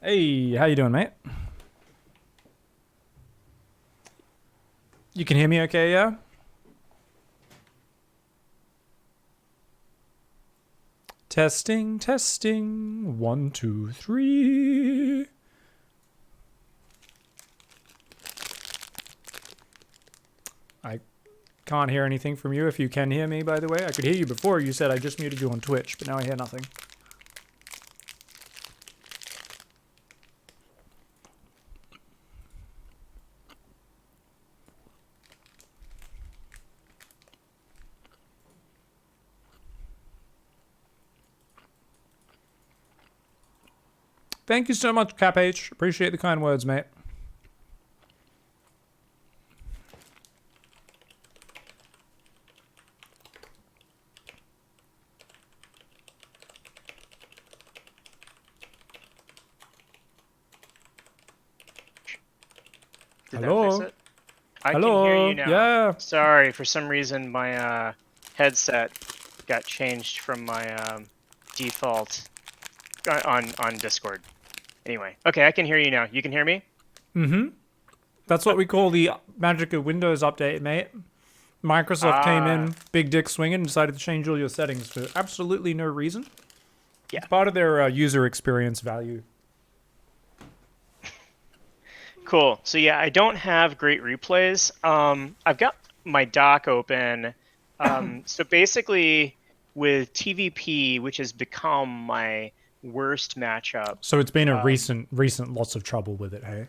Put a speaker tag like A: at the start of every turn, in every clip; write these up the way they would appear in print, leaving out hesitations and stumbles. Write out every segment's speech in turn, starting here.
A: Hey, how you doing, mate? You can hear me okay, yeah? Testing, testing. One, two, three. I can't hear anything from you if you can hear me, by the way. I could hear you before. You said I just muted you on Twitch, but now I hear nothing. Thank you so much, Cap H. Appreciate the kind words, mate.
B: Did that fix
A: Hello?
B: it? I can hear you
A: Hello?
B: now.
A: Yeah.
B: Sorry, for some reason my headset got changed from my default on Discord. Anyway, okay, I can hear you now. You can hear me?
A: Mm-hmm. That's what we call the magic of Windows update, mate. Microsoft came
B: Ah,
A: in, big dick swinging, and decided to change all your settings for absolutely no reason.
B: yeah.
A: It's part of their user experience value.
B: Cool. So yeah, I don't have great replays. I've got my dock open. So basically, with TvP, which has become my worst matchup,
A: So it's been a
B: um,
A: recent lots of trouble with it, hey?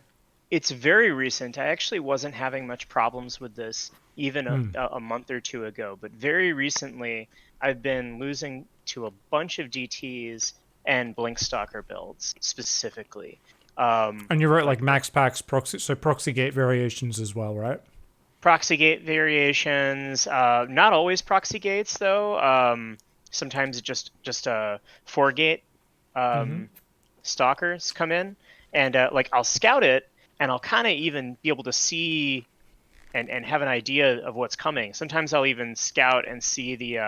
B: it's very recent. I actually wasn't having much problems with this even
A: Hmm.
B: a month or two ago, but very recently I've been losing to a bunch of DTs and Blink Stalker builds specifically.
A: And you wrote like
B: Like
A: max packs proxy, so proxy gate variations as well, right?
B: proxy gate variations, not always proxy gates though. Sometimes it just four gate
A: Mm-hmm.
B: stalkers come in, and like I'll scout it, and I'll kind of even be able to see and have an idea of what's coming. Sometimes I'll even scout and see the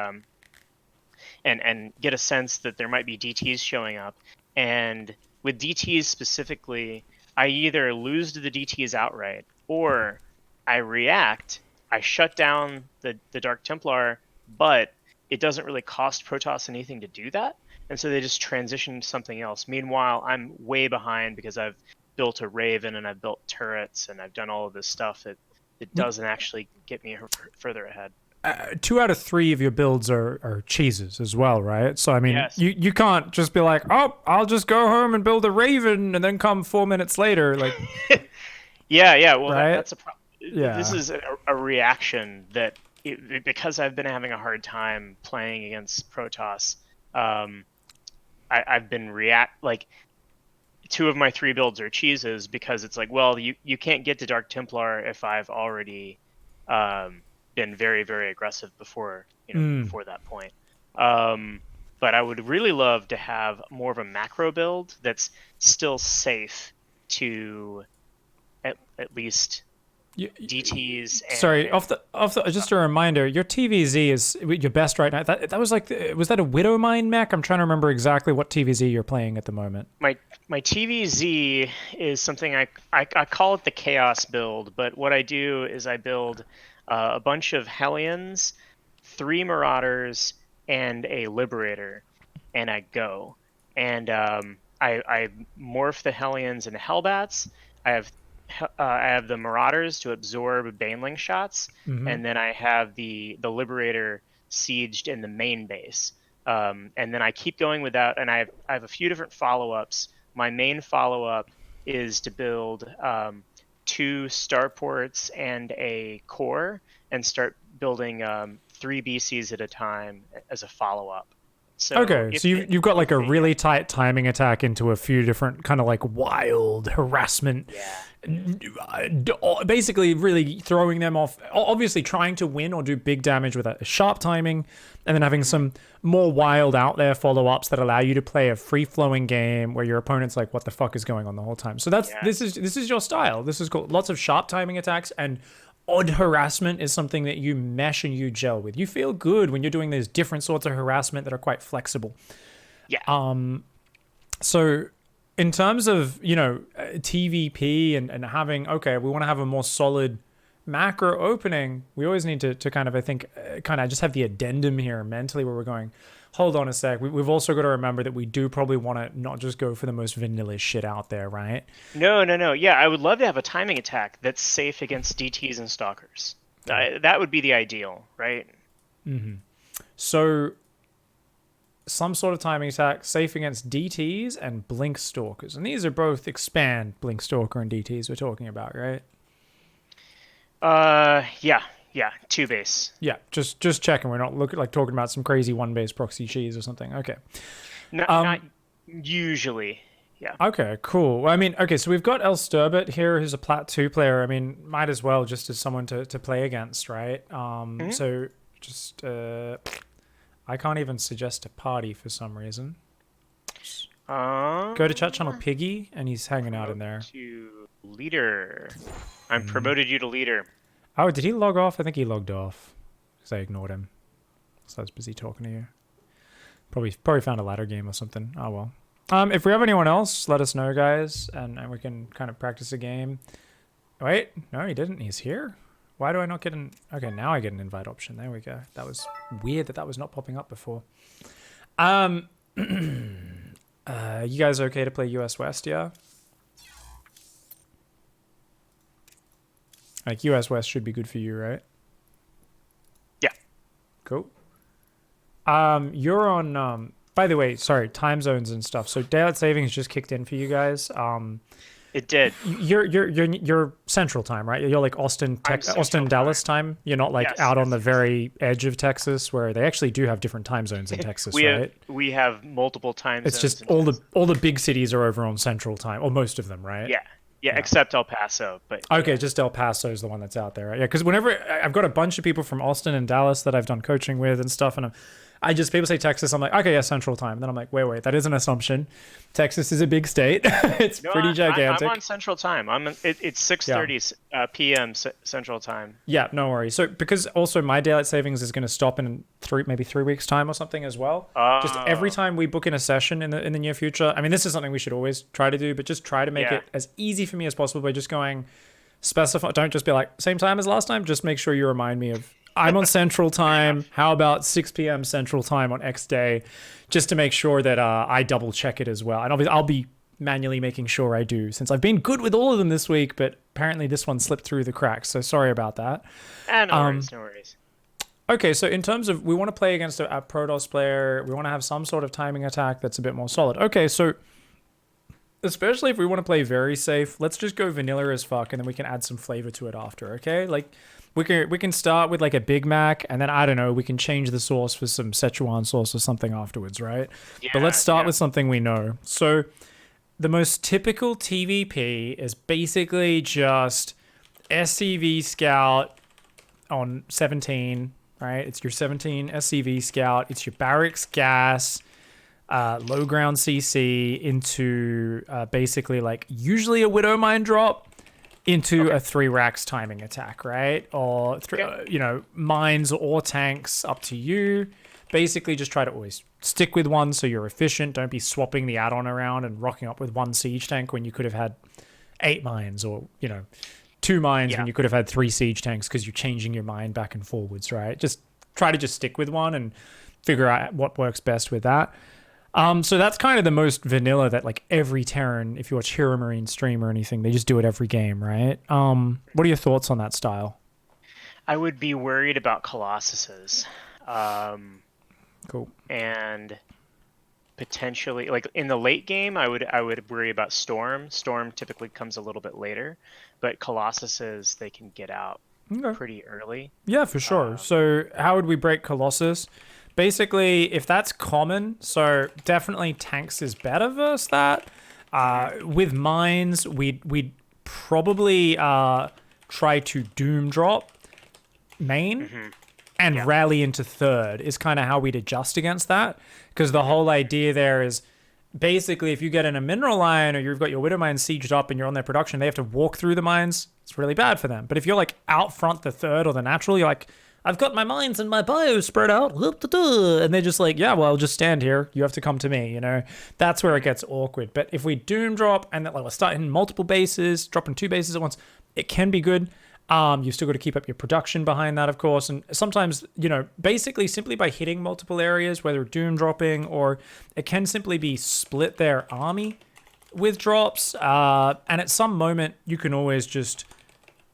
B: and get a sense that there might be DTs showing up. And with DTs specifically, I either lose to the DTs outright or I react. I shut down the Dark Templar, but it doesn't really cost Protoss anything to do that. And so they just transition to something else. Meanwhile, I'm way behind because I've built a Raven and I've built turrets and I've done all of this stuff that doesn't actually get me further ahead.
A: 2 out of 3 of your builds are cheeses as well, right? So I mean,
B: Yes.
A: you can't just be like, oh, I'll just go home and build a Raven, and then come 4 minutes later, like,
B: Yeah. Well,
A: right?
B: that's a problem. This
A: Yeah.
B: is a reaction that because I've been having a hard time playing against Protoss, um, I've been react like two of my three builds are cheeses because it's like, well, you can't get to Dark Templar if I've already um, been very aggressive before
A: Mm.
B: before that point. Um, but I would really love to have more of a macro build that's still safe to at least DTs
A: Sorry,
B: and
A: just a reminder, your TVZ is your best right now. That was like, was that a Widowmine mech? I'm trying to remember exactly what TVZ you're playing at the moment.
B: my TVZ is something I call it the chaos build, but what I do is I build a bunch of Hellions, three Marauders, and a Liberator, and I go. And I morph the Hellions into Hellbats. I have I have the Marauders to absorb Baneling shots,
A: Mm-hmm.
B: and then I have the Liberator sieged in the main base. And then I keep going with that, and I have a few different follow-ups. My main follow-up is to build two starports and a core, and start building three BCs at a time as a follow-up. So
A: Okay, so you've got like
B: if
A: a
B: they hit,
A: really tight timing attack into a few different kind of like wild harassment,
B: yeah,
A: basically really throwing them off. Obviously, trying to win or do big damage with a sharp timing, and then having
B: hmm
A: some more wild out there follow ups that allow you to play a free flowing game where your opponent's like, "What the fuck is going on the whole time?" So
B: yes,
A: this is your style. This is cool. Lots of sharp timing attacks and odd harassment is something that you mesh and you gel with. You feel good when you're doing these different sorts of harassment that are quite flexible.
B: yeah.
A: So in terms of, TvP and having, okay, we want to have a more solid macro opening, we always need to kind of, I think, kind of just have the addendum here mentally where we're going, hold on a sec. We've also got to remember that we do probably want to not just go for the most vanilla shit out there, right?
B: No. Yeah, I would love to have a timing attack that's safe against DTs and stalkers. That would be the ideal, right?
A: Mm-hmm. So some sort of timing attack safe against DTs and blink stalkers. And these are both expand blink stalker and DTs we're talking about, right?
B: Yeah, 2-base.
A: Yeah, just checking. We're not talking about some crazy 1-base proxy cheese or something. Okay.
B: Not usually. Yeah.
A: Okay, cool. Well, I mean, okay, so we've got El Sturbit here, who's a Plat 2 player. I mean, might as well just as someone to play against, right? So just I can't even suggest a party for some reason. Go to chat channel Piggy, and he's hanging out in there.
B: To leader. I'm promoted you to leader.
A: Oh, did he log off? I think he logged off because I ignored him. So I was busy talking to you. Probably found a ladder game or something. Oh well. If we have anyone else, let us know, guys, and we can kind of practice a game. Wait, no, he didn't. He's here. Why do I not get an... Okay, now I get an invite option. There we go. That was weird that was not popping up before. You guys okay to play US West, yeah? Like, US West should be good for you, right?
B: Yeah.
A: Cool. You're on... by the way, sorry, time zones and stuff. So daylight savings just kicked in for you guys.
B: It did.
A: You're Central Time, right? You're like Austin, Dallas time. You're not like out on the very edge of Texas, where they actually do have different time zones in Texas, right?
B: We have multiple time zones.
A: It's just all the big cities are over on Central Time, or most of them, right?
B: Yeah, except El Paso. But
A: okay, just El Paso is the one that's out there, right? Yeah, because whenever I've got a bunch of people from Austin and Dallas that I've done coaching with and stuff, and people say Texas, I'm like, okay, yeah, Central Time. And then I'm like, wait, that is an assumption. Texas is a big state. It's pretty gigantic.
B: I'm on Central Time. It's 6:30 p.m. Central Time.
A: Yeah, no worries. So because also my daylight savings is going to stop in maybe 3 weeks time or something as well. Just every time we book in a session in the near future. I mean, this is something we should always try to do, but just try to make it as easy for me as possible by just going specify. Don't just be like same time as last time. Just make sure you remind me of. I'm on Central Time. How about 6 p.m. Central Time on X day, just to make sure that I double check it as well. And obviously, I'll be manually making sure I do, since I've been good with all of them this week, but apparently this one slipped through the cracks. So sorry about that.
B: No worries.
A: Okay, so in terms of we want to play against a Protoss player, we want to have some sort of timing attack that's a bit more solid. Okay, so especially if we want to play very safe, let's just go vanilla as fuck, and then we can add some flavor to it after. Okay, like. We can start with like a Big Mac, and then I don't know, we can change the sauce for some Szechuan sauce or something afterwards, right? Yeah, but let's start with something we know. So the most typical TvP is basically just SCV Scout on 17, right? It's your 17 SCV Scout. It's your barracks gas, low ground CC into basically like usually a Widow Mine drop. Into a 3 racks timing attack, right? Or, mines or tanks, up to you. Basically, just try to always stick with one so you're efficient. Don't be swapping the add-on around and rocking up with 1 siege tank when you could have had 8 mines or, 2 mines when you could have had 3 siege tanks because you're changing your mine back and forwards, right? Just try to just stick with one and figure out what works best with that. So that's kind of the most vanilla that like every Terran, if you watch Hero Marine stream or anything, they just do it every game, right? What are your thoughts on that style?
B: I would be worried about Colossuses.
A: Cool.
B: And potentially, like in the late game, I would worry about Storm. Storm typically comes a little bit later, but Colossuses, they can get out pretty early.
A: Yeah, for sure. So how would we break Colossus? Basically, if that's common, so definitely tanks is better versus that. With mines, we'd probably try to doom drop main and rally into third is kind of how we'd adjust against that. Because the whole idea there is basically if you get in a mineral line or you've got your Widow Mine sieged up and you're on their production, they have to walk through the mines. It's really bad for them. But if you're like out front the third or the natural, you're like, I've got my mines and my bio spread out. And they're just like, yeah, well, I'll just stand here. You have to come to me, you know? That's where it gets awkward. But if we doom drop and like we're starting multiple bases, dropping 2 bases at once, it can be good. You've still got to keep up your production behind that, of course. And sometimes, you know, basically simply by hitting multiple areas, whether doom dropping or it can simply be split their army with drops. And at some moment, you can always just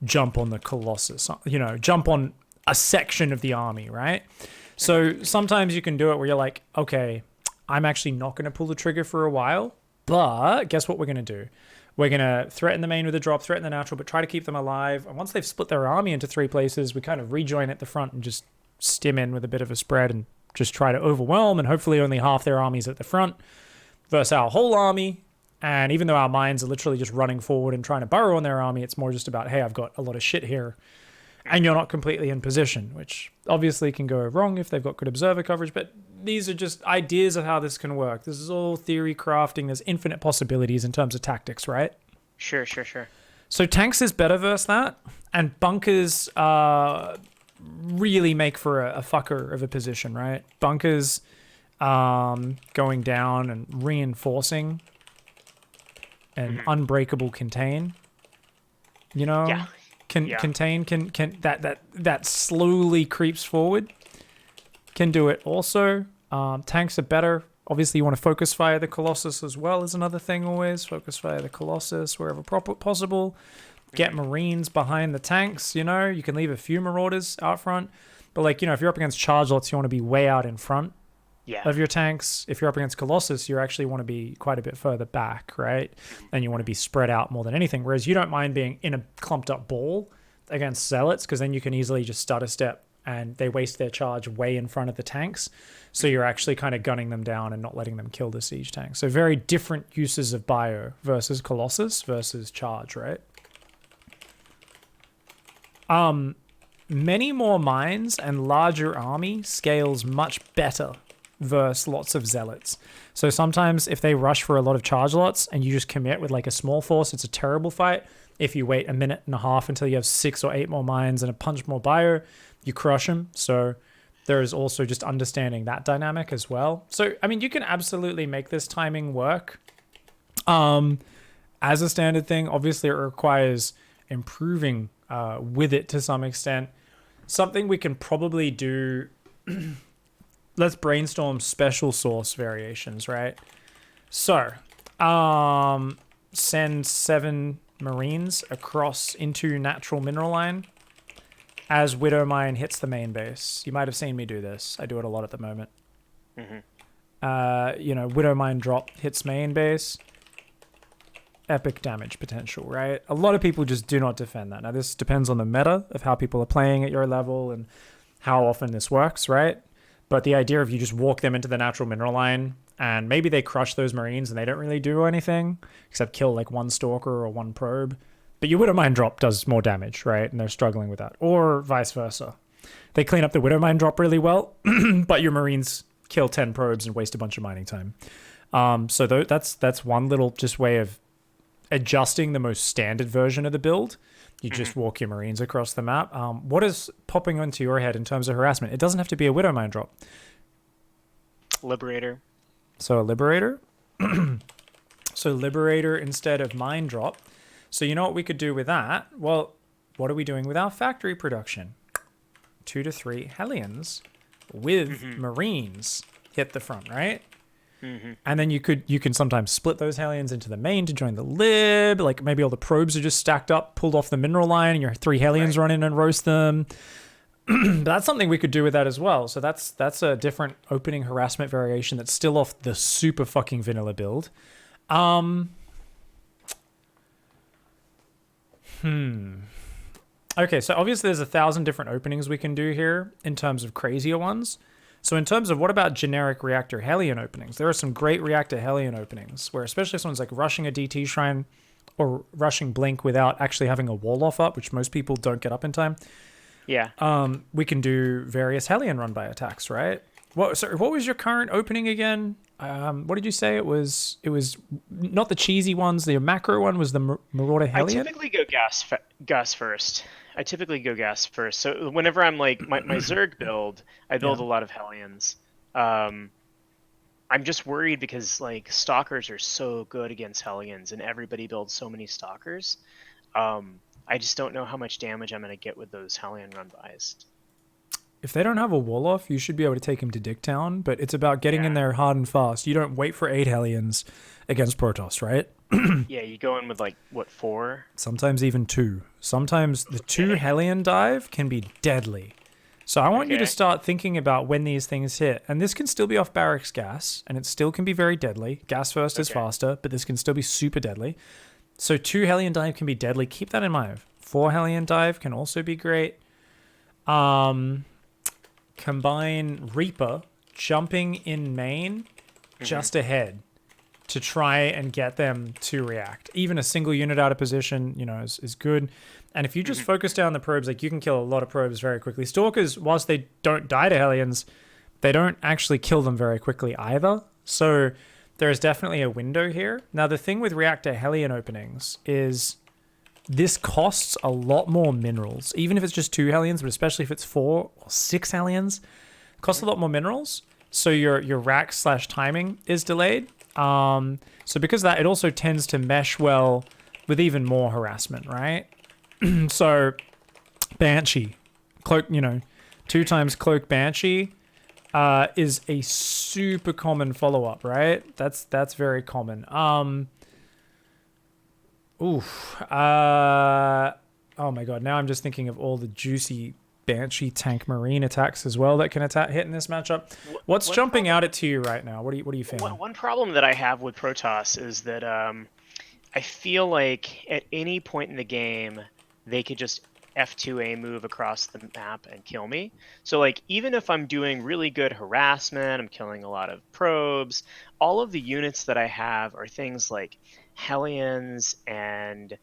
A: jump on the Colossus, you know, jump on a section of the army, right? So sometimes you can do it where you're like, okay, I'm actually not going to pull the trigger for a while, but guess what we're going to do? We're going to threaten the main with a drop, threaten the natural, but try to keep them alive. And once they've split their army into 3 places, we kind of rejoin at the front and just stim in with a bit of a spread and just try to overwhelm, and hopefully only half their army's at the front versus our whole army. And even though our mines are literally just running forward and trying to burrow on their army, it's more just about, hey, I've got a lot of shit here. And you're not completely in position, which obviously can go wrong if they've got good observer coverage, but these are just ideas of how this can work. This is all theory crafting. There's infinite possibilities in terms of tactics, right?
B: Sure.
A: So tanks is better versus that, and bunkers really make for a fucker of a position, right? Bunkers going down and reinforcing and unbreakable contain, you know?
B: Yeah.
A: Contain can that slowly creeps forward. Can do it also. Tanks are better. Obviously, you want to focus fire the Colossus as well is another thing always. Focus fire the Colossus wherever possible. Get Marines behind the tanks, you know. You can leave a few Marauders out front. But, like, you know, if you're up against charge lots, you want to be way out in front of your tanks. If you're up against Colossus, you actually want to be quite a bit further back, right? And you want to be spread out more than anything. Whereas you don't mind being in a clumped up ball against Zealots, because then you can easily just stutter step and they waste their charge way in front of the tanks. So you're actually kind of gunning them down and not letting them kill the siege tank. So very different uses of bio versus Colossus versus charge, right? Many more mines and larger army scales much better versus lots of Zealots. So sometimes if they rush for a lot of charge lots and you just commit with like a small force, it's a terrible fight. If you wait a minute and a half until you have 6 or 8 more mines and a punch more bio, you crush them. So there is also just understanding that dynamic as well. So, I mean, you can absolutely make this timing work as a standard thing. Obviously, it requires improving with it to some extent. Something we can probably do... Let's brainstorm special source variations, right? So, send 7 Marines across into natural mineral line as Widow Mine hits the main base. You might have seen me do this. I do it a lot at the moment. You know, Widow Mine drop hits main base. Epic damage potential, right? A lot of people just do not defend that. Now, this depends on the meta of how people are playing at your level and how often this works, right? But the idea of you just walk them into the natural mineral line and maybe they crush those Marines and they don't really do anything except kill like 1 Stalker or 1 Probe. But your Widow Mine drop does more damage, right? And they're struggling with that. Or vice versa. They clean up the Widow Mine drop really well, but your Marines kill 10 probes and waste a bunch of mining time. So that's one little just way of adjusting the most standard version of the build. You just walk your Marines across the map. What is popping onto your head in terms of harassment? It doesn't have to be a Widow Mine drop.
B: Liberator.
A: So a Liberator? So Liberator instead of Mine drop. So you know what we could do with that? Well, what are we doing with our factory production? 2 to 3 Hellions with Marines hit the front, right? And then you can sometimes split those Hellions into the main to join the Lib. Like maybe all the probes are just stacked up, pulled off the mineral line, and your 3 Hellions run in and roast them. But that's something we could do with that as well. So that's a different opening harassment variation that's still off the super fucking vanilla build. Okay, so obviously there's 1,000 different openings we can do here in terms of crazier ones. So in terms of what about generic Reactor Hellion openings? There are some great Reactor Hellion openings where especially if someone's like rushing a DT Shrine or rushing Blink without actually having a wall off up, which most people don't get up in time.
B: Yeah.
A: We can do various Hellion run by attacks, right? What was your current opening again? what did you say? It was not the cheesy ones. The macro one was the Marauder
B: I
A: Hellion.
B: typically go gas first. So whenever I'm like my Zerg build, I build
A: Yeah.
B: a lot of Hellions. Um, I'm just worried because like Stalkers are so good against Hellions, and everybody builds so many Stalkers. I just don't know how much damage I'm gonna get with those Hellion run bys.
A: If they don't have a wall off, you should be able to take him to Dicktown, but it's about getting in
B: Yeah,
A: there hard and fast. You don't wait for 8 Hellions against Protoss, right?
B: yeah, you go in with like what, 4?
A: Sometimes even 2. Sometimes the 2
B: Okay.
A: Hellion dive can be deadly. So I want you to
B: Okay.
A: start thinking about when these things hit. And this can still be off barracks gas, and it still can be very deadly. Gas first is
B: Okay.
A: faster, but this can still be super deadly. So 2 Hellion dive can be deadly. Keep that in mind. 4 Hellion dive can also be great. Combine Reaper jumping in main just ahead to try and get them to react. Even a single unit out of position, is good. And if you just focus down the probes, like you can kill a lot of probes very quickly. Stalkers, whilst they don't die to Hellions, they don't actually kill them very quickly either. So there is definitely a window here. Now, the thing with reactor Hellion openings is this costs a lot more minerals, even if it's just 2 Hellions, but especially if it's 4 or 6 Hellions, it costs a lot more minerals. So your rack / timing is delayed. So because of that, it also tends to mesh well with even more harassment, right? So Banshee, cloak, 2 times cloak Banshee is a super common follow-up, right? That's very common. Oof. Oh my god. Now I'm just thinking of all the juicy Banshee tank marine attacks as well that can hit in this matchup. What's
B: One
A: jumping
B: problem,
A: out at you right now? What are you feeling?
B: one problem that I have with Protoss is that I feel like at any point in the game they could just F2A move across the map and kill me. So like even if I'm doing really good harassment, I'm killing a lot of probes, all of the units that I have are things like Hellions and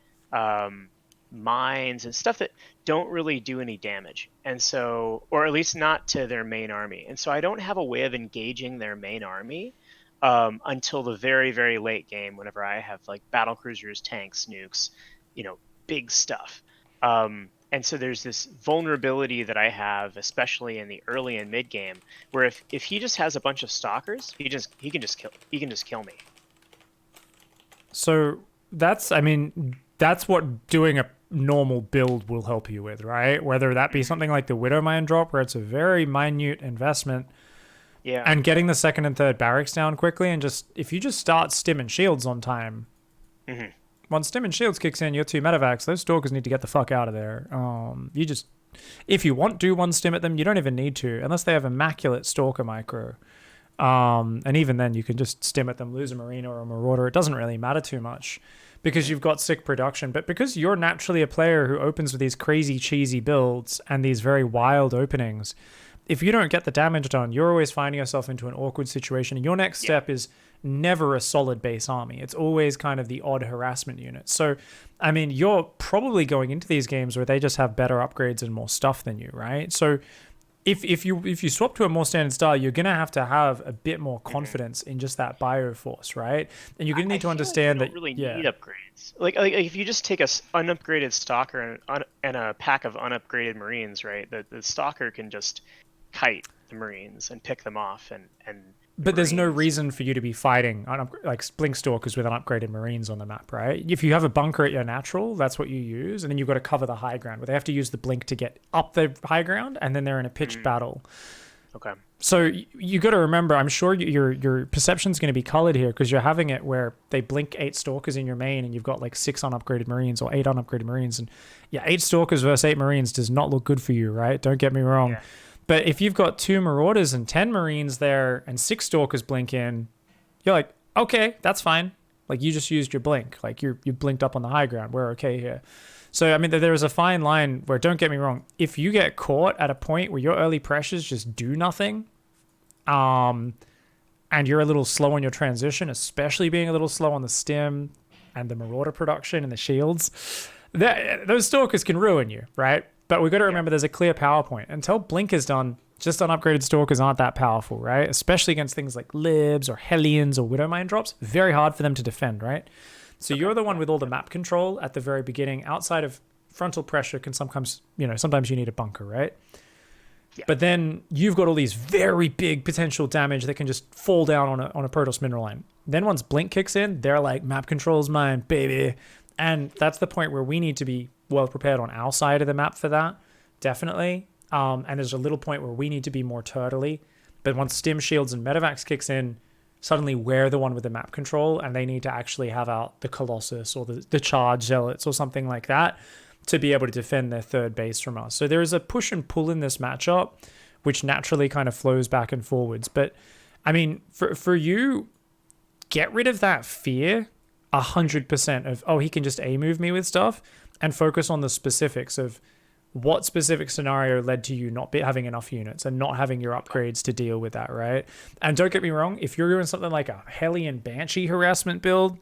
B: mines and stuff that don't really do any damage. And so, or at least not to their main army. And so I don't have a way of engaging their main army until the very, very late game, whenever I have like battle cruisers, tanks, nukes, big stuff. And so there's this vulnerability that I have, especially in the early and mid game, where if he just has a bunch of stalkers, he can just kill me.
A: So that's what doing a normal build will help you with, right? Whether that be something like the Widowmine drop, where it's a very minute investment,
B: Yeah.
A: and getting the second and third barracks down quickly, and if you just start stim and shields on time, once stim and shields kicks in, your 2 medevacs, those stalkers need to get the fuck out of there. If you want, do 1 stim at them. You don't even need to, unless they have immaculate stalker micro. And even then, you can just stim at them, lose a marine or a marauder. It doesn't really matter too much because you've got sick production. But because you're naturally a player who opens with these crazy, cheesy builds and these very wild openings, if you don't get the damage done, you're always finding yourself into an awkward situation. And your next step is never a solid base army. It's always kind of the odd harassment unit. So, I mean, you're probably going into these games where they just have better upgrades and more stuff than you, right? So if you swap to a more standard style, you're gonna have to have a bit more confidence in just that bioforce, right? And you're gonna need to understand
B: like you
A: that.
B: don't really need upgrades. Like if you just take a unupgraded stalker and a pack of unupgraded marines, right? The stalker can just kite the marines and pick them off and.
A: But there's no
B: Marines.
A: reason for you to be fighting like blink stalkers with unupgraded marines on the map, right? If you have a bunker at your natural, that's what you use, and then you've got to cover the high ground, where they have to use the blink to get up the high ground, and then they're in a pitched battle.
B: Okay.
A: So you got to remember, I'm sure your perception's going to be colored here because you're having it where they blink 8 stalkers in your main, and you've got like 6 unupgraded marines or 8 unupgraded marines, and 8 stalkers versus 8 marines does not look good for you, right? Don't get me wrong.
B: Yeah.
A: But if you've got 2 marauders and 10 marines there and 6 stalkers blink in, you're like, okay, that's fine. Like you just used your blink. Like you blinked up on the high ground. We're okay here. So I mean, there is a fine line where, don't get me wrong, if you get caught at a point where your early pressures just do nothing, and you're a little slow on your transition, especially being a little slow on the stim and the marauder production and the shields, those stalkers can ruin you, right? But we've got to remember there's a clear power point. Until blink is done, just unupgraded stalkers aren't that powerful, right? Especially against things like libs or hellions or widow mine drops. Very hard for them to defend, right? So you're the one with all the map control at the very beginning. Outside of frontal pressure can sometimes you need a bunker, right?
B: Yeah.
A: But then you've got all these very big potential damage that can just fall down on a Protoss mineral line. Then once Blink kicks in, they're like, map control's mine, baby. And that's the point where we need to be well prepared on our side of the map for that, definitely. And there's a little point where we need to be more turtly. But once Stim Shields and Medivacs kicks in, suddenly we're the one with the map control, and they need to actually have out the Colossus or the Charge Zealots or something like that to be able to defend their third base from us. So there is a push and pull in this matchup, which naturally kind of flows back and forwards. But, I mean, for you, get rid of that fear 100% of, oh, he can just A-move me with stuff, and focus on the specifics of what specific scenario led to you not having enough units and not having your upgrades to deal with that, right? And don't get me wrong, if you're doing something like a Hellion Banshee harassment build,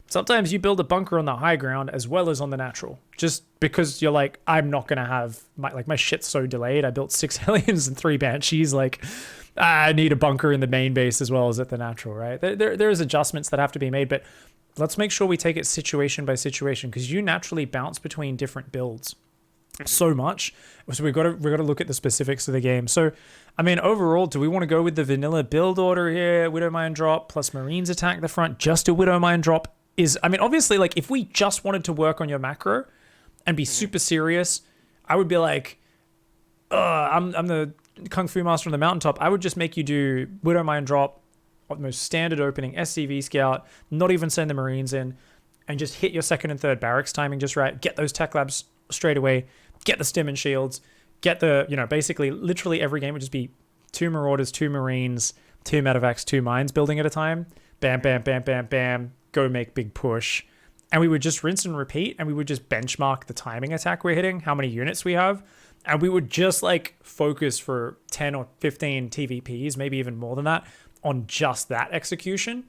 A: sometimes you build a bunker on the high ground as well as on the natural, just because you're like, I'm not going to have my shit's so delayed. I built 6 Hellions and 3 Banshees. Like, I need a bunker in the main base as well as at the natural, right? There's adjustments that have to be made, but let's make sure we take it situation by situation, because you naturally bounce between different builds so much. So we've got to look at the specifics of the game. So, I mean, overall, do we want to go with the vanilla build order here? Widow Mine drop plus Marines attack the front. Just a Widow Mine drop is, I mean, obviously, like, if we just wanted to work on your macro and be super serious, I would be like, I'm the Kung Fu Master on the mountaintop. I would just make you do Widow Mine drop, most standard opening, SCV scout, not even send the Marines in, and just hit your second and third barracks timing just right. Get those tech labs straight away. Get the stim and shields. Get the, basically literally every game would just be 2 Marauders, 2 Marines, 2 Medevacs, 2 Mines building at a time. Bam, bam, bam, bam, bam. Go make big push. And we would just rinse and repeat, and we would just benchmark the timing attack we're hitting, how many units we have. And we would just like focus for 10 or 15 TvPs, maybe even more than that, on just that execution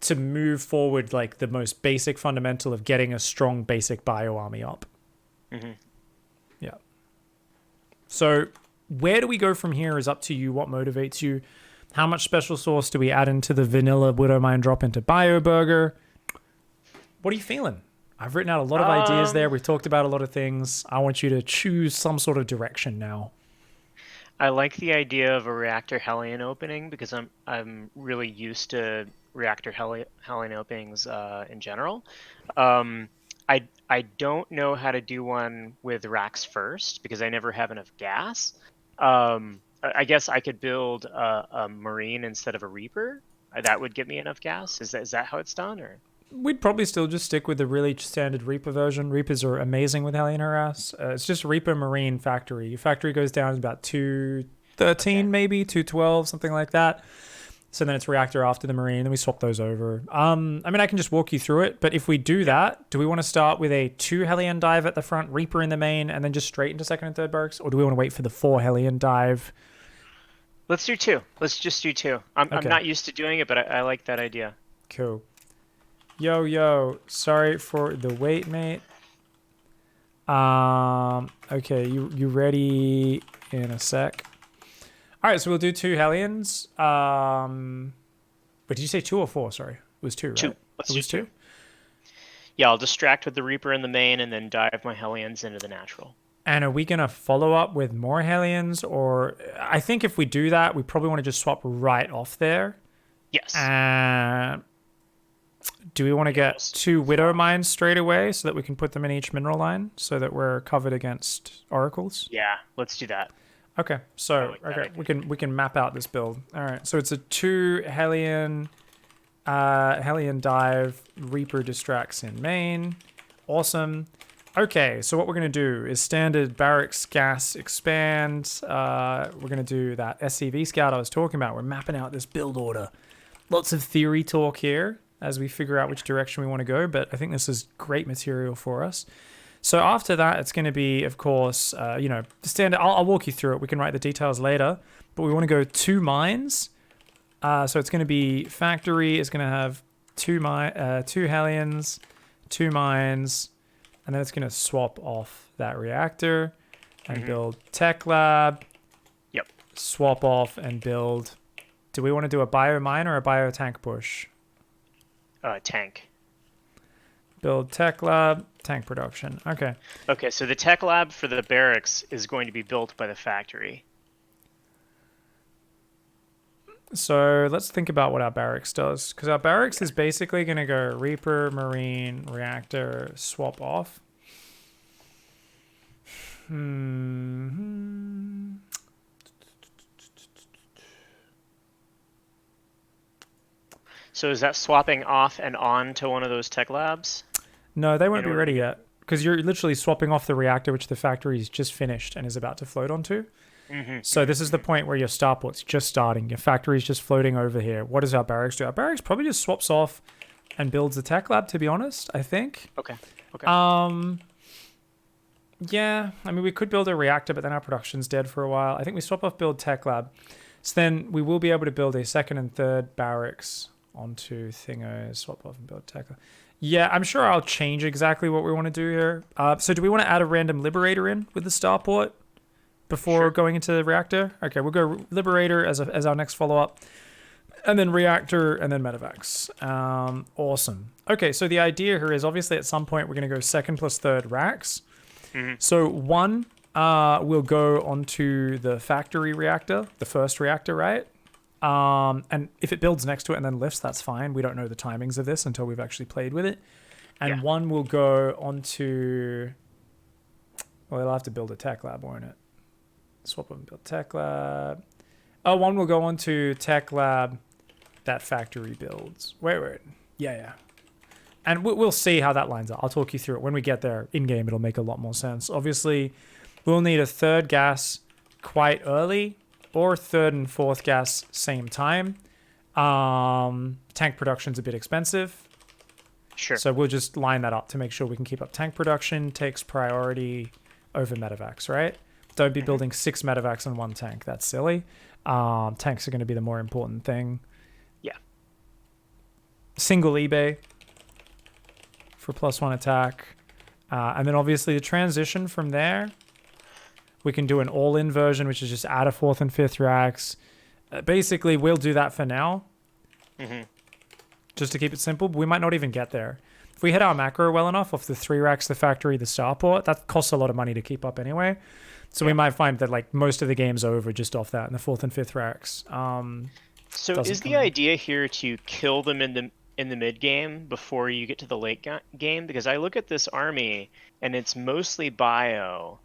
A: to move forward like the most basic fundamental of getting a strong basic bio army up.
B: Mm-hmm.
A: Yeah. So where do we go from here is up to you. What motivates you? How much special sauce do we add into the vanilla Widow Mine drop into Bio Burger? What are you feeling? I've written out a lot of ideas there. We've talked about a lot of things. I want you to choose some sort of direction now.
B: I like the idea of a Reactor Hellion opening because I'm really used to Reactor Hellion openings in general. I don't know how to do one with racks first because I never have enough gas. I guess I could build a Marine instead of a Reaper. That would give me enough gas. Is that how it's done, or?
A: We'd probably still just stick with the really standard Reaper version. Reapers are amazing with Hellion Harass. It's just Reaper Marine Factory. Your factory goes down to about 213, maybe 212, something like that. So then it's Reactor after the Marine, then we swap those over. I mean, I can just walk you through it, but if we do that, do we want to start with a 2 Hellion dive at the front, Reaper in the main, and then just straight into second and third barracks? Or do we want to wait for the 4 Hellion dive?
B: Let's do 2. Let's just do 2. I'm not used to doing it, but I like that idea.
A: Cool. Yo, sorry for the wait, mate. Okay, you ready in a sec? All right, so we'll do 2 Hellions. But did you say 2 or 4? Sorry, it was 2, right?
B: 2. Let's
A: do 2.
B: Yeah, I'll distract with the Reaper in the main and then dive my Hellions into the natural.
A: And are we gonna follow up with more Hellions, or I think if we do that, we probably want to just swap right off there.
B: Yes.
A: Do we want to get 2 Widow Mines straight away so that we can put them in each mineral line so that we're covered against oracles?
B: Yeah, let's do that.
A: Okay, so we can map out this build. All right, so it's a 2 Hellion dive, Reaper distracts in main. Awesome. Okay, so what we're going to do is standard barracks gas expand. We're going to do that SCV scout I was talking about. We're mapping out this build order. Lots of theory talk here as we figure out which direction we want to go, but I think this is great material for us. So after that, it's going to be, of course, standard. I'll walk you through it. We can write the details later, but we want to go 2 mines. So it's going to be factory is going to have 2 Hellions, 2 mines, and then it's going to swap off that reactor and build tech lab.
B: Yep.
A: swap off and build. Do we want to do a biomine or a biotank bush?
B: Tank.
A: Build tech lab, tank production. Okay.
B: Okay, so the tech lab for the barracks is going to be built by the factory.
A: So let's think about what our barracks does. Because our barracks is basically going to go Reaper, Marine, Reactor, swap off.
B: So is that swapping off and on to one of those tech labs?
A: No, they won't be ready yet. Because you're literally swapping off the reactor, which the factory's just finished and is about to float onto. So this is the point where your starport's just starting. Your factory's just floating over here. What does our barracks do? Our barracks probably just swaps off and builds a tech lab, to be honest, I think.
B: Okay.
A: Yeah, I mean, we could build a reactor, but then our production's dead for a while. I think we swap off build tech lab. So then we will be able to build a second and third barracks onto thingos, swap off and build tech lab. Yeah, I'm sure I'll change exactly what we want to do here. So do we want to add a random Liberator in with the starport before going into the reactor? Okay, we'll go Liberator as our next follow-up. And then Reactor, and then Medivacs. Awesome. Okay, so the idea here is obviously at some point we're going to go second plus third racks. So one will go onto the factory reactor, the first reactor, right? And if it builds next to it and then lifts, that's fine. We don't know the timings of this until we've actually played with it. And one will go onto... Well, they'll have to build a tech lab, won't it? Swap and build tech lab. Oh, one will go onto tech lab that factory builds. Wait. Yeah. And we'll see how that lines up. I'll talk you through it. When we get there in-game, it'll make a lot more sense. Obviously, we'll need a third gas quite early or third and fourth gas same time. Tank production's a bit expensive.
B: Sure.
A: So we'll just line that up to make sure we can keep up tank production. Takes priority over medevacs, right? Don't be building 6 medevacs and 1 tank. That's silly. Tanks are going to be the more important thing.
B: Yeah.
A: Single eBay for +1 attack. And then obviously the transition from there, we can do an all-in version, which is just add a 4th and 5th racks. Basically, we'll do that for now. Just to keep it simple. But we might not even get there. If we hit our macro well enough off the 3 racks, the factory, the starport, that costs a lot of money to keep up anyway. So we might find that like most of the game's over just off that in the 4th and 5th racks.
B: So is the idea here to kill them in the mid game before you get to the late game? Because I look at this army and it's mostly bio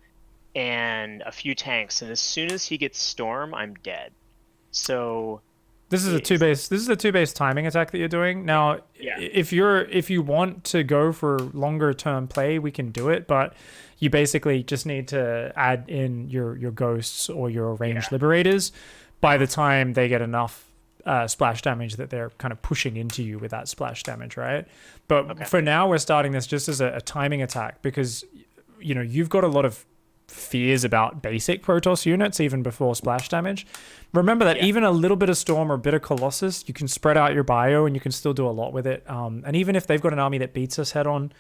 B: and a few tanks, and as soon as he gets storm, I'm dead. So
A: this is a two-base timing attack that you're doing. Now, if you want to go for longer term play, we can do it, but you basically just need to add in your ghosts or your ranged liberators by the time they get enough splash damage that they're kind of pushing into you with that splash damage, right? But for now, we're starting this just as a timing attack because you've got a lot of fears about basic Protoss units even before splash damage. Remember that even a little bit of Storm or a bit of Colossus, you can spread out your bio and you can still do a lot with it. And even if they've got an army that beats us head on,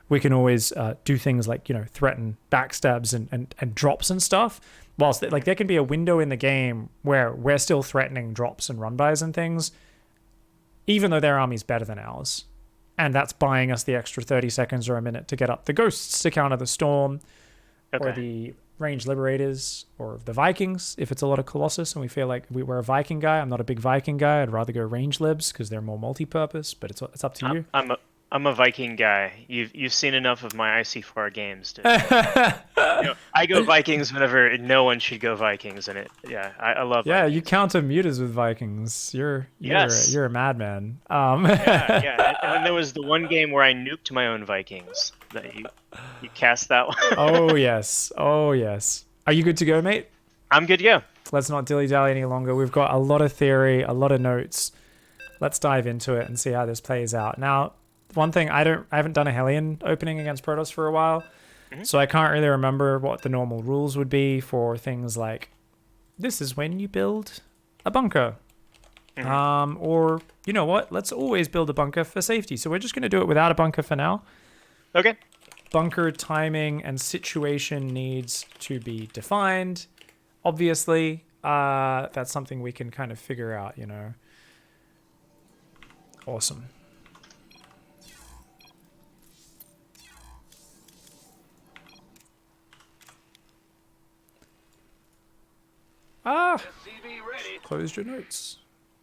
A: we can always do things like, threaten backstabs and drops and stuff. Whilst there can be a window in the game where we're still threatening drops and run-bys and things, even though their army's better than ours. And that's buying us the extra 30 seconds or a minute to get up the ghosts to counter the Storm, or the ranged liberators, or the Vikings if it's a lot of Colossus and we feel like we're a Viking guy. I'm not a big Viking guy. I'd rather go ranged libs because they're more multi-purpose, but it's up to you.
B: I'm a Viking guy. You've seen enough of my IC4 games. I go Vikings whenever no one should go Vikings, and I love.
A: Yeah,
B: Vikings.
A: You counter mutas with Vikings. You're a madman.
B: And then there was the one game where I nuked my own Vikings. That you cast that one.
A: Oh yes. Are you good to go, mate?
B: I'm good to go.
A: Let's not dilly-dally any longer. We've got a lot of theory, a lot of notes. Let's dive into it and see how this plays out. Now, one thing, I haven't done a Hellion opening against Protoss for a while, so I can't really remember what the normal rules would be for things like, this is when you build a bunker. Or, you know what, let's always build a bunker for safety. So we're just going to do it without a bunker for now.
B: Okay. Bunker
A: timing and situation needs to be defined, obviously. That's something we can kind of figure out, you know. Awesome. Closed your notes.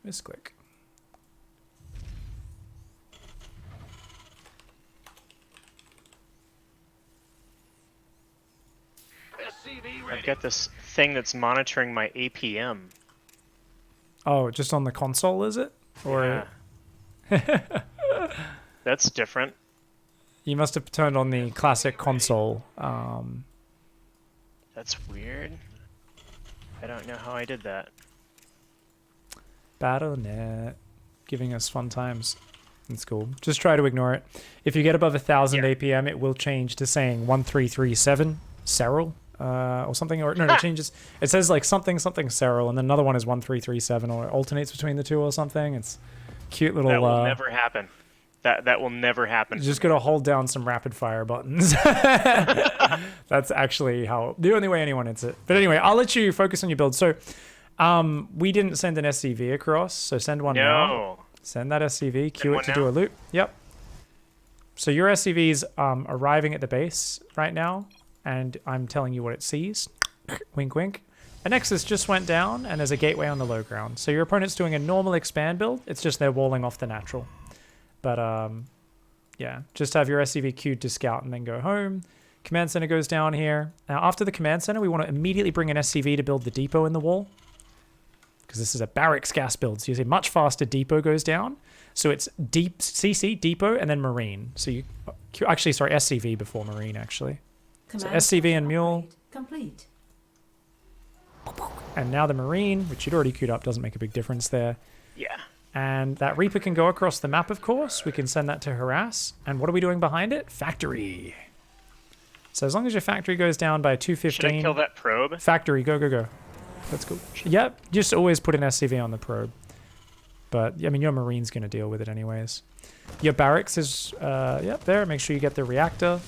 A: Misclick.
B: I've got this thing that's monitoring my APM.
A: Oh, just on the console, is it? Or
B: Yeah. That's different.
A: you must have turned on the classic console.
B: That's weird. I don't know how I did that.
A: BattleNet. Giving us fun times. It's cool. Just try to ignore it. If you get above 1,000 APM, it will change to saying 1337 Serral or something. Or no, it changes. It says like something Serral, and then another one is 1337, or it alternates between the two or something. It's cute little.
B: That will never happen. That will never happen.
A: You just gotta hold down some rapid fire buttons. That's actually the only way anyone hits it. But anyway, I'll let you focus on your build. So, we didn't send an SCV across, so send one now. Send that SCV, queue it to do a loop. Yep. So your SCV's arriving at the base right now, and I'm telling you what it sees. Wink, wink. A Nexus just went down, and there's a gateway on the low ground. So your opponent's doing a normal expand build. It's just they're walling off the natural. But, yeah, just have your SCV queued to scout and then go home. Command center goes down here. Now, after the command center, we want to immediately bring an SCV to build the depot in the wall, because this is a barracks gas build. So you see much faster depot goes down. So it's deep CC, depot, and then marine. So you actually, sorry, SCV before marine, actually.
C: Command
A: so SCV and mule.
C: Complete.
A: And now the marine, which you'd already queued up, doesn't make a big difference there.
B: Yeah.
A: And that Reaper can go across the map, of course. We can send that to harass. And what are we doing behind it? Factory. So as long as your factory goes down by 215.
B: Should I kill that probe?
A: Factory, go, go, go. That's cool. Yep, just always put an SCV on the probe. But, I mean, your marine's going to deal with it anyways. Your barracks is, yep, there. Make sure you get the reactor.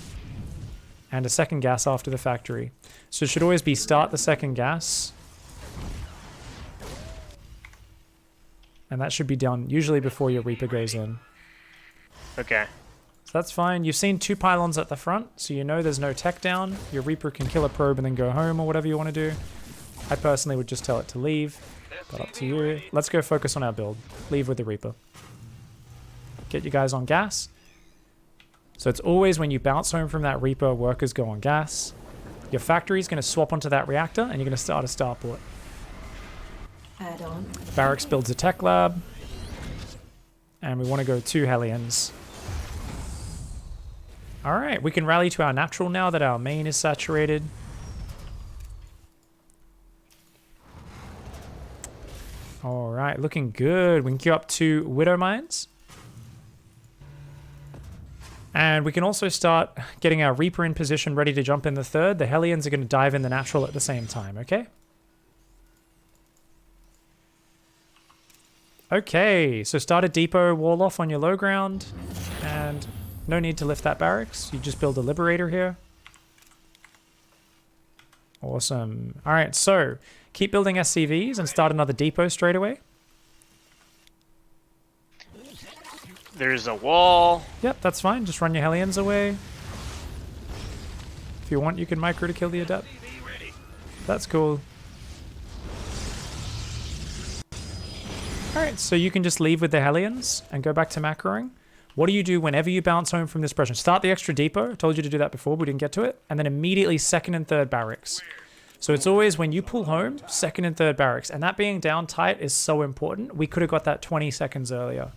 A: And a second gas after the factory. So it should always be start the second gas. And that should be done usually before your Reaper goes in.
B: Okay.
A: So that's fine. You've seen 2 pylons at the front, so you know there's no tech down. Your Reaper can kill a probe and then go home or whatever you want to do. I personally would just tell it to leave, but up to you. Let's go focus on our build. Leave with the Reaper. Get you guys on gas. So it's always when you bounce home from that Reaper, workers go on gas. Your factory is going to swap onto that reactor, and you're going to start a starport.
C: Add on.
A: Barracks builds a tech lab. And we want to go 2 Hellions. Alright, we can rally to our natural now that our main is saturated. Alright, looking good. We can queue up 2 Widow Mines. And we can also start getting our Reaper in position, ready to jump in the third. The Hellions are going to dive in the natural at the same time, okay? Okay, so start a depot wall off on your low ground, and no need to lift that barracks. You just build a Liberator here. Awesome. All right, so keep building SCVs and start another depot straight away.
B: There's a wall.
A: Yep, that's fine. Just run your Hellions away. If you want, you can micro to kill the Adept. That's cool. Alright, so you can just leave with the Hellions and go back to macroing. What do you do whenever you bounce home from this pressure? Start the extra depot. I told you to do that before, but we didn't get to it. And then immediately second and third barracks. So it's always when you pull home, second and third barracks. And that being down tight is so important. We could have got that 20 seconds earlier.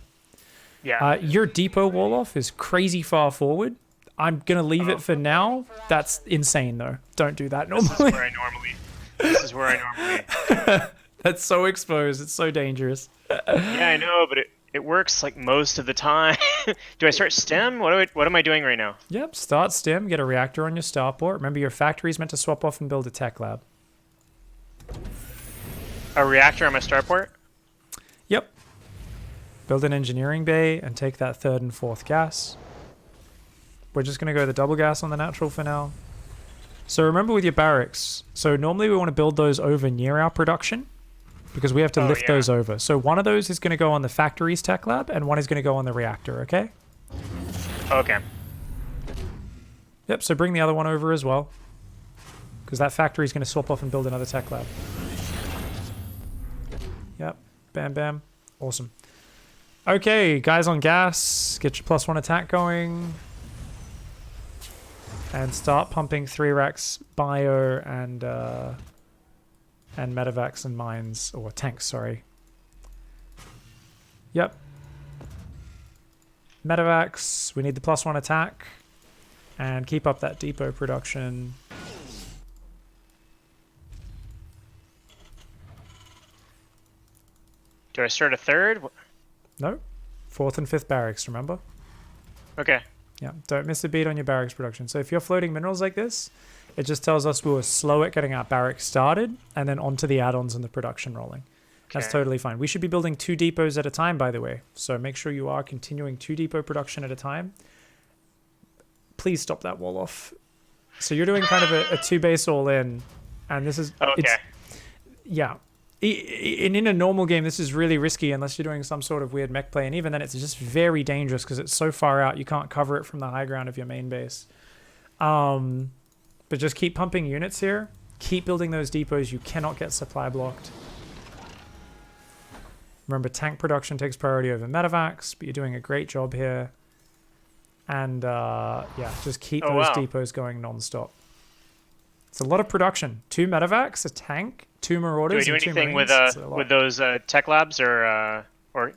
B: Yeah.
A: Your depot wall off is crazy far forward. I'm going to leave it for now. That's insane, though. Don't do that normally.
B: This is where I normally...
A: That's so exposed. It's so dangerous.
B: Yeah, I know, but it works like most of the time. Do I start stem? What am I doing right now?
A: Yep, start stem, get a reactor on your starport. Remember, your factory's meant to swap off and build a tech lab.
B: A reactor on my starport?
A: Yep. Build an engineering bay and take that third and fourth gas. We're just going to go the double gas on the natural for now. So remember with your barracks, so normally we want to build those over near our production because we have to lift those over. So one of those is going to go on the factory's tech lab and one is going to go on the reactor, okay?
B: Okay.
A: Yep, so bring the other one over as well because that factory is going to swap off and build another tech lab. Yep, bam, bam. Awesome. Okay, guys on gas, get your +1 attack going. And start pumping 3 racks bio and medevacs and mines, or tanks, sorry. Yep. Medevacs, we need the +1 attack. And keep up that depot production.
B: Do I start a third?
A: No. 4th and 5th barracks, remember?
B: Okay.
A: Yeah, don't miss a beat on your barracks production. So if you're floating minerals like this, it just tells us we were slow at getting our barracks started and then onto the add-ons and the production rolling. That's totally fine. We should be building 2 depots at a time, by the way. So make sure you are continuing 2 depot production at a time. Please stop that wall off. So you're doing kind of a 2 base all in, and this is...
B: Okay.
A: Yeah. In a normal game, this is really risky unless you're doing some sort of weird mech play, and even then it's just very dangerous because it's so far out you can't cover it from the high ground of your main base. But just keep pumping units here. Keep building those depots. You cannot get supply blocked. Remember, tank production takes priority over medevacs, but you're doing a great job here. And yeah, just keep those depots going non-stop. It's a lot of production. 2 medevacs, a tank, 2 marauders.
B: Do we do anything with those tech labs or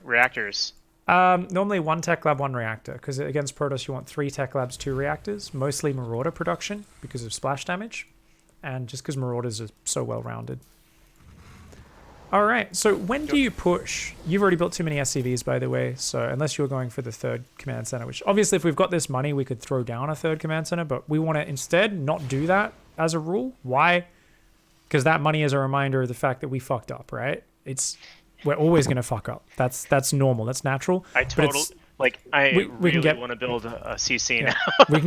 B: reactors?
A: Normally 1 tech lab, 1 reactor, because against Protoss you want 3 tech labs, 2 reactors. Mostly marauder production because of splash damage, and just because marauders are so well rounded. All right, so when do you push? You've already built too many SCVs, by the way, so unless you're going for the 3rd command center, which obviously if we've got this money, we could throw down a 3rd command center, but we want to instead not do that as a rule. Why? Because that money is a reminder of the fact that we fucked up, right? We're always going to fuck up. That's normal. That's natural.
B: I really want to build a CC now.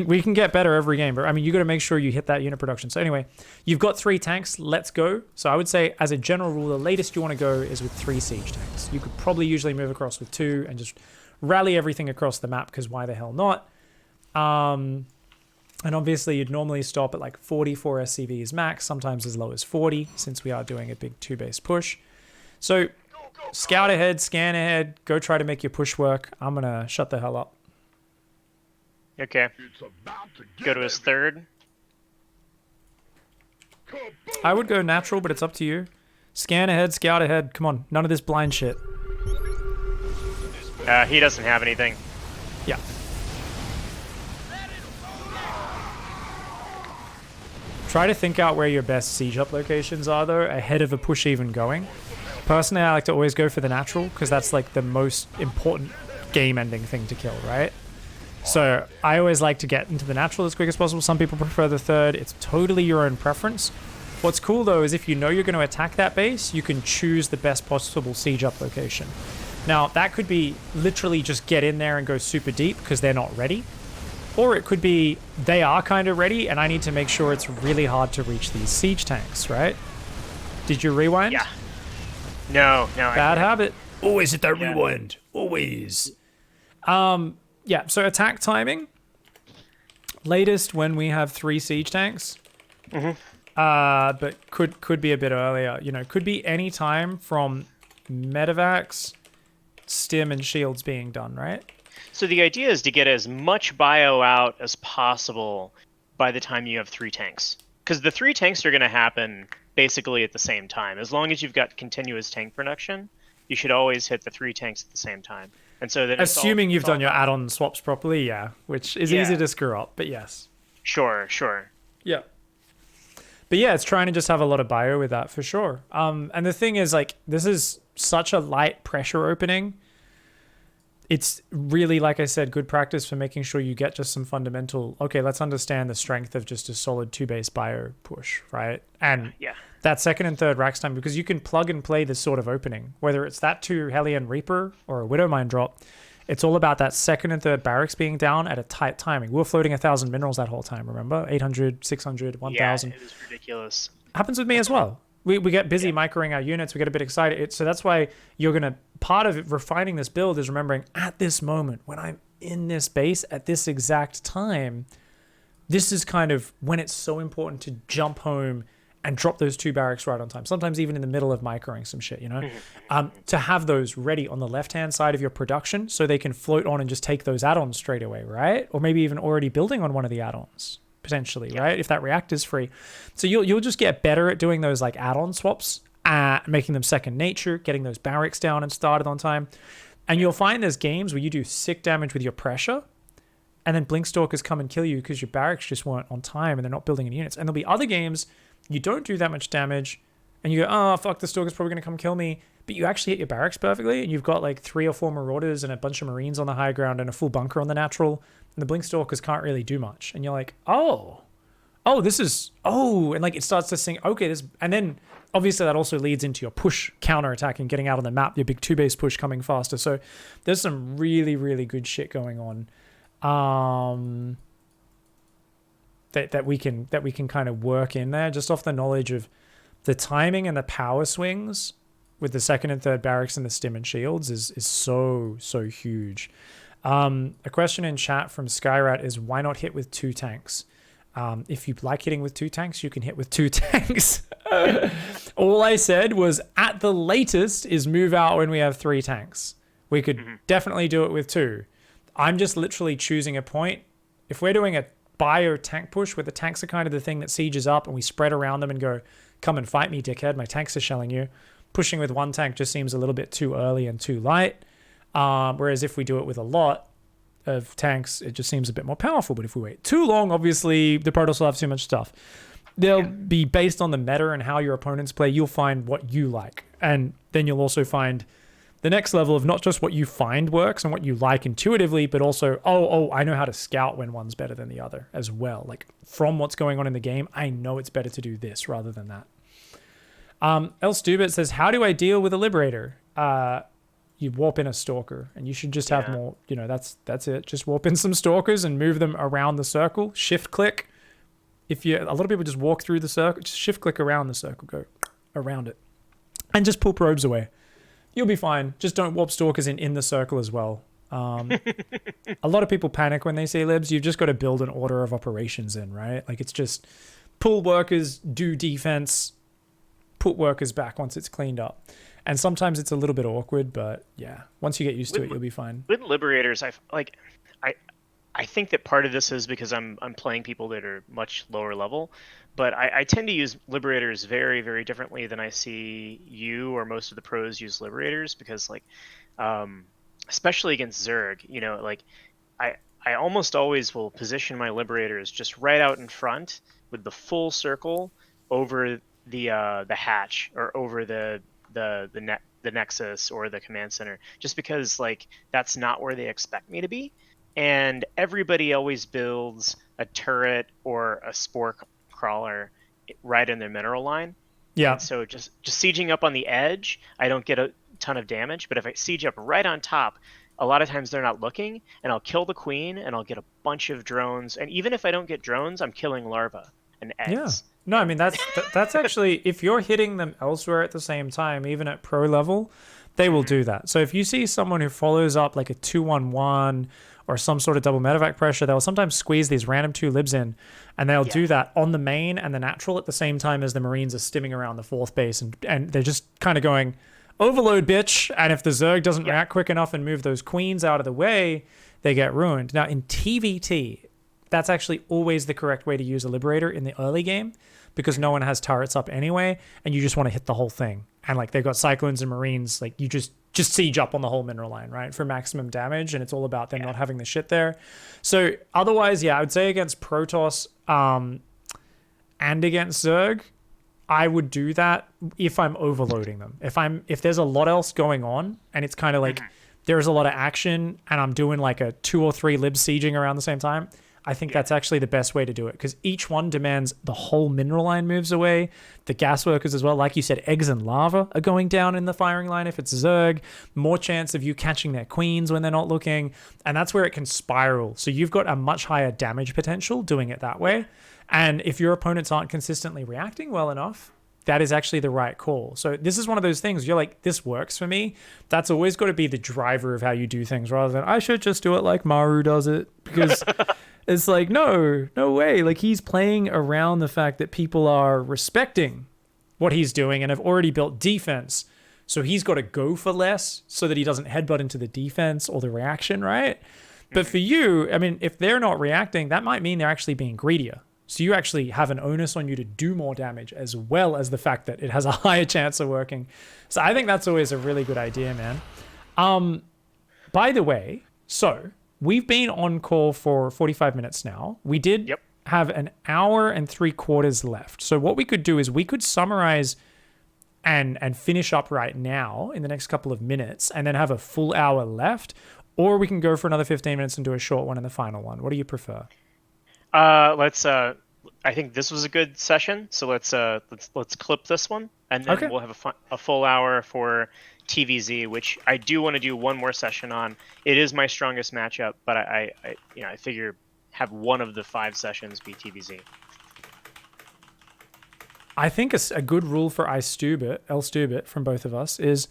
A: we can get better every game, but I mean, you got to make sure you hit that unit production. So anyway, you've got 3 tanks. Let's go. So I would say, as a general rule, the latest you want to go is with 3 siege tanks. You could probably usually move across with 2 and just rally everything across the map, because why the hell not? And obviously, you'd normally stop at like 44 SCVs max, sometimes as low as 40, since we are doing a big 2-base push. So scout ahead, scan ahead, go try to make your push work. I'm going to shut the hell up.
B: Okay. Go to his 3rd.
A: I would go natural, but it's up to you. Scan ahead, scout ahead. Come on, none of this blind shit.
B: He doesn't have anything.
A: Yeah. Try to think out where your best siege up locations are, though, ahead of a push even going. Personally, I like to always go for the natural, because that's like the most important game-ending thing to kill, right? So I always like to get into the natural as quick as possible. Some people prefer the 3rd. It's totally your own preference. What's cool, though, is if you know you're going to attack that base, you can choose the best possible siege up location. Now, that could be literally just get in there and go super deep because they're not ready. Or it could be they are kind of ready and I need to make sure it's really hard to reach these siege tanks, right? Did you rewind?
B: Yeah. No.
A: Bad habit. Always hit that rewind. Always. Yeah, so attack timing. Latest when we have 3 siege tanks. But could be a bit earlier. You know, could be any time from medevacs, stim, and shields being done, right?
B: So the idea is to get as much bio out as possible by the time you have 3 tanks. Because the 3 tanks are going to happen basically at the same time. As long as you've got continuous tank production, you should always hit the 3 tanks at the same time. And so then
A: assuming you've done your add-on swaps properly, yeah, which is easy to screw up, but yes.
B: Sure.
A: Yeah. But yeah, it's trying to just have a lot of bio with that for sure. And the thing is, like, this is such a light pressure opening. It's really, like I said, good practice for making sure you get just some fundamental, okay, let's understand the strength of just a solid 2-base bio push, right? And that 2nd and 3rd racks time, because you can plug and play this sort of opening, whether it's that 2 Hellion Reaper or a Widowmine drop, It's all about that second and third barracks being down at a tight timing. We were floating 1,000 minerals that whole time, remember? 800, 600, 1,000.
B: Yeah, it was ridiculous.
A: Happens with me as well. We get busy microing our units. We get a bit excited. So that's why you're going to, part of it, refining this build is remembering at this moment, when I'm in this base at this exact time, this is kind of when it's so important to jump home and drop those 2 barracks right on time. Sometimes even in the middle of microing some shit, you know, to have those ready on the left-hand side of your production so they can float on and just take those add-ons straight away, right? Or maybe even already building on one of the add-ons potentially, right? If that reactor's free. So you'll just get better at doing those like add-on swaps, making them second nature, getting those barracks down and started on time. And you'll find there's games where you do sick damage with your pressure, and then Blinkstalkers come and kill you because your barracks just weren't on time and they're not building any units. And there'll be other games you don't do that much damage, and you go, oh, fuck, the Stalker's probably going to come kill me, but you actually hit your barracks perfectly, and you've got like 3 or 4 Marauders and a bunch of Marines on the high ground and a full bunker on the natural, and the Blinkstalkers can't really do much. And you're like, and like it starts to sing, okay, this, and then obviously that also leads into your push counterattack and getting out on the map, your big 2-base push coming faster. So there's some really, really good shit going on. That we can kind of work in there just off the knowledge of the timing and the power swings with the second and third barracks and the stim and shields is so huge. A question in chat from Skyrat is, why not hit with 2 tanks? If you like hitting with 2 tanks, you can hit with 2 tanks. All I said was at the latest is move out when we have 3 tanks. We could definitely do it with 2. I'm just literally choosing a point. If we're doing a bio tank push where the tanks are kind of the thing that sieges up and we spread around them and go, come and fight me, dickhead, my tanks are shelling you. Pushing with 1 tank just seems a little bit too early and too light. Whereas if we do it with a lot of tanks, it just seems a bit more powerful. But if we wait too long, obviously the Protoss will have too much stuff. They'll be based on the meta and how your opponents play. You'll find what you like. And then you'll also find the next level of not just what you find works and what you like intuitively, but also, I know how to scout when one's better than the other as well. Like from what's going on in the game, I know it's better to do this rather than that. El Stubit says, how do I deal with a Liberator? You warp in a Stalker, and you should just have more, you know, that's it. Just warp in some Stalkers and move them around the circle. Shift click. A lot of people just walk through the circle, just shift click around the circle, go around it, and just pull probes away. You'll be fine. Just don't warp Stalkers in the circle as well. A lot of people panic when they see libs. You've just got to build an order of operations in, right? Like it's just pull workers, do defense, put workers back once it's cleaned up. And sometimes it's a little bit awkward, but yeah, once you get used to it, you'll be fine.
B: With Liberators, I think that part of this is because I'm playing people that are much lower level, but I tend to use Liberators very, very differently than I see you or most of the pros use Liberators, because like, especially against Zerg, you know, like I almost always will position my Liberators just right out in front with the full circle over the hatch or over the Nexus or the command center, just because like that's not where they expect me to be. And everybody always builds a turret or a spore crawler right in their mineral line.
A: Yeah.
B: And so just sieging up on the edge, I don't get a ton of damage. But if I siege up right on top, a lot of times they're not looking, and I'll kill the queen, and I'll get a bunch of drones. And even if I don't get drones, I'm killing larvae and eggs.
A: Yeah. No, I mean, that's actually, if you're hitting them elsewhere at the same time, even at pro level, they will do that. So if you see someone who follows up like a 2-1-1 or some sort of double medevac pressure, they'll sometimes squeeze these random 2 libs in, and they'll do that on the main and the natural at the same time as the Marines are stimming around the 4th base, and they're just kind of going, overload, bitch, and if the Zerg doesn't react quick enough and move those queens out of the way, they get ruined. Now, in TvT, that's actually always the correct way to use a Liberator in the early game, because no one has turrets up anyway, and you just want to hit the whole thing. And like they've got Cyclones and Marines, like you just siege up on the whole mineral line, right, for maximum damage, and it's all about them not having the shit there. So otherwise, I would say against Protoss and against Zerg, I would do that if I'm overloading them. If there's a lot else going on, and it's kind of like there's a lot of action, and I'm doing like a 2 or 3 libs sieging around the same time, I think that's actually the best way to do it, because each one demands the whole mineral line moves away, the gas workers as well. Like you said, eggs and lava are going down in the firing line if it's Zerg, more chance of you catching their queens when they're not looking, and that's where it can spiral. So you've got a much higher damage potential doing it that way. And if your opponents aren't consistently reacting well enough, that is actually the right call. So this is one of those things you're like, this works for me. That's always got to be the driver of how you do things, rather than I should just do it like Maru does it, because it's like, no way. Like, he's playing around the fact that people are respecting what he's doing and have already built defense. So he's got to go for less so that he doesn't headbutt into the defense or the reaction, right? But for you, I mean, if they're not reacting, that might mean they're actually being greedier. So you actually have an onus on you to do more damage, as well as the fact that it has a higher chance of working. So I think that's always a really good idea, man. By the way, so we've been on call for 45 minutes now. We did have an hour and 3/4 left. So what we could do is we could summarize and finish up right now in the next couple of minutes, and then have a full hour left, or we can go for another 15 minutes and do a short one in the final one. What do you prefer?
B: Let's. I think this was a good session, so let's clip this one, and then we'll have a full hour for TVZ, which I do want to do one more session on. It is my strongest matchup, but I figure have one of the 5 sessions be TVZ.
A: I think a good rule for Elstubit from both of us is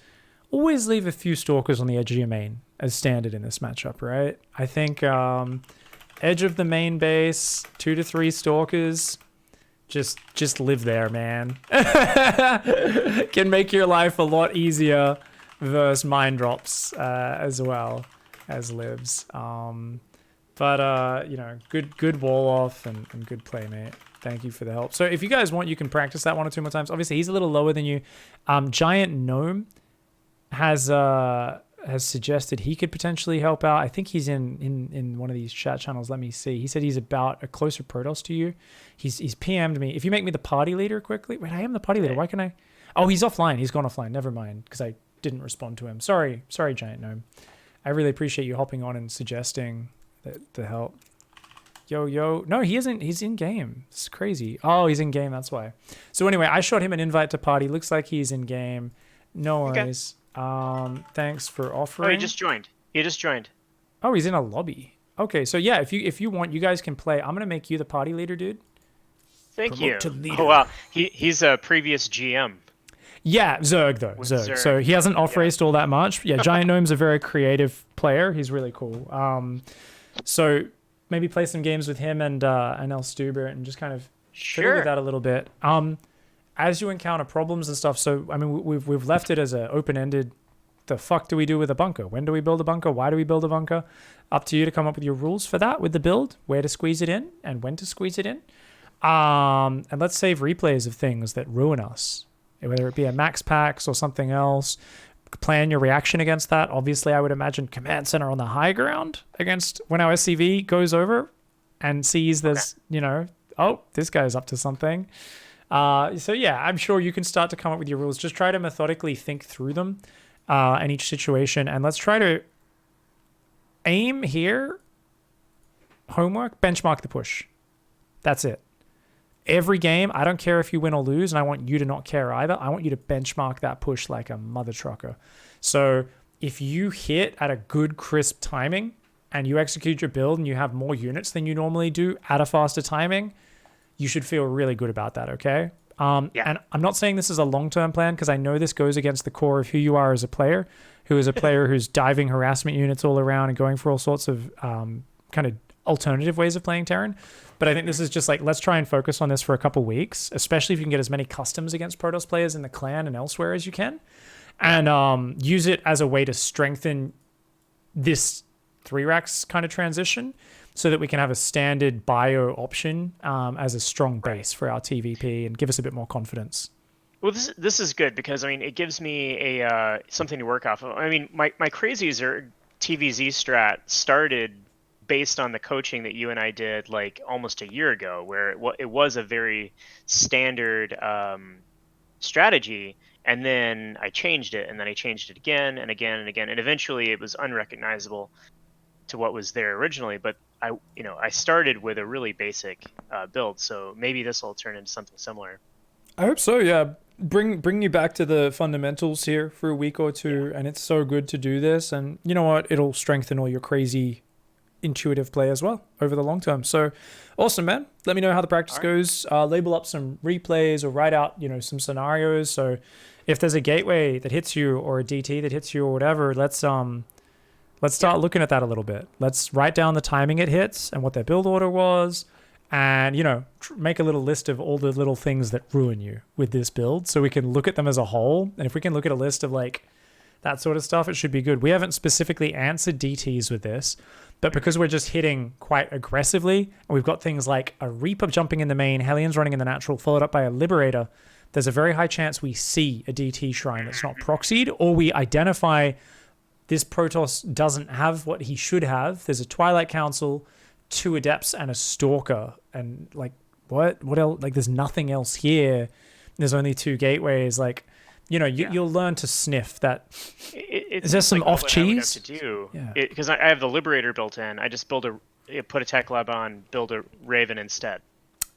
A: always leave a few stalkers on the edge of your main as standard in this matchup, right? I think edge of the main base, 2 to 3 stalkers, just live there, man. Can make your life a lot easier versus mine drops as well as libs. But good wall off and good play, mate. Thank you for the help. So if you guys want, you can practice that 1 or 2 more times. Obviously, he's a little lower than you. Giant Gnome has suggested he could potentially help out. I think he's in one of these chat channels. Let me see. He said he's about a closer Protoss to you. He's PM'd me. If you make me the party leader quickly. Wait, I am the party leader. Why can I? Oh, he's offline. He's gone offline. Never mind, because I didn't respond to him. Sorry, Giant Gnome. I really appreciate you hopping on and suggesting the help. Yo. No, he isn't. He's in game. It's crazy. Oh, he's in game. That's why. So anyway, I shot him an invite to party. Looks like he's in game. No worries. Okay. Thanks for offering.
B: Oh, he just joined.
A: Oh, he's in a lobby. Okay, so yeah, if you want, you guys can play. I'm gonna make you the party leader, dude.
B: Thank you. Oh wow, he's a previous GM.
A: Yeah, Zerg though. Zerg. So he hasn't off-raced all that much. Yeah, Giant Gnome's a very creative player. He's really cool. So maybe play some games with him and Elstuber and just kind of fiddle with that a little bit. As you encounter problems and stuff, so I mean, we've left it as an open-ended. The fuck do we do with a bunker? When do we build a bunker? Why do we build a bunker? Up to you to come up with your rules for that with the build, where to squeeze it in and when to squeeze it in. And let's save replays of things that ruin us, whether it be a max packs or something else. Plan your reaction against that. Obviously, I would imagine command center on the high ground against when our SCV goes over and sees there's, oh, this guy's up to something. So yeah, I'm sure you can start to come up with your rules. Just try to methodically think through them in each situation. And let's try to aim here. Homework, benchmark the push. That's it. Every game, I don't care if you win or lose, and I want you to not care either. I want you to benchmark that push like a mother trucker. So if you hit at a good, crisp timing and you execute your build and you have more units than you normally do at a faster timing, you should feel really good about that, okay? And I'm not saying this is a long-term plan because I know this goes against the core of who you are as a player, who is a player who's diving harassment units all around and going for all sorts of kind of alternative ways of playing Terran. But I think this is just like, let's try and focus on this for a couple weeks, especially if you can get as many customs against Protoss players in the clan and elsewhere as you can, and use it as a way to strengthen this 3-racks kind of transition so that we can have a standard bio option as a strong base for our TvP and give us a bit more confidence.
B: Well, this is good because, I mean, it gives me a something to work off of. I mean, my crazies or TVZ strat started based on the coaching that you and I did like almost a year ago, where it was a very standard strategy, and then I changed it, and then I changed it again and again and again, and eventually it was unrecognizable to what was there originally. But I started with a really basic build, so maybe this will turn into something similar.
A: I hope so. Yeah, bring you back to the fundamentals here for a week or two, and it's so good to do this. And you know what? It'll strengthen all your crazy intuitive play as well over the long term. So awesome, man. Let me know how the practice goes. Label up some replays or write out, some scenarios. So if there's a gateway that hits you or a DT that hits you or whatever, let's start looking at that a little bit. Let's write down the timing it hits and what their build order was, and make a little list of all the little things that ruin you with this build, so we can look at them as a whole. And if we can look at a list of like that sort of stuff, it should be good. We haven't specifically answered DTs with this, but because we're just hitting quite aggressively, and we've got things like a Reaper jumping in the main, Hellions running in the natural, followed up by a Liberator, there's a very high chance we see a DT shrine that's not proxied, or we identify this Protoss doesn't have what he should have. There's a Twilight Council, 2 Adepts, and a Stalker. And like, what else? Like, there's nothing else here. There's only 2 gateways. Like, you'll learn to sniff that. Is there some off cheese?
B: Because I have the Liberator built in. I just put a tech lab on, build a Raven instead.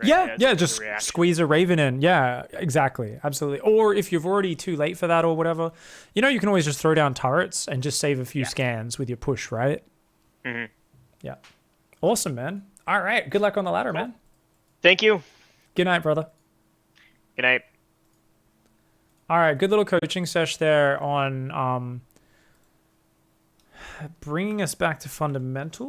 B: Right?
A: Yeah, just squeeze a Raven in. Yeah, exactly. Absolutely. Or if you're already too late for that or whatever, you can always just throw down turrets and just save a few scans with your push, right?
B: Mm-hmm.
A: Yeah. Awesome, man. All right. Good luck on the ladder, man.
B: Thank you.
A: Good night, brother.
B: Good night.
A: All right. Good little coaching sesh there on bringing us back to fundamentals.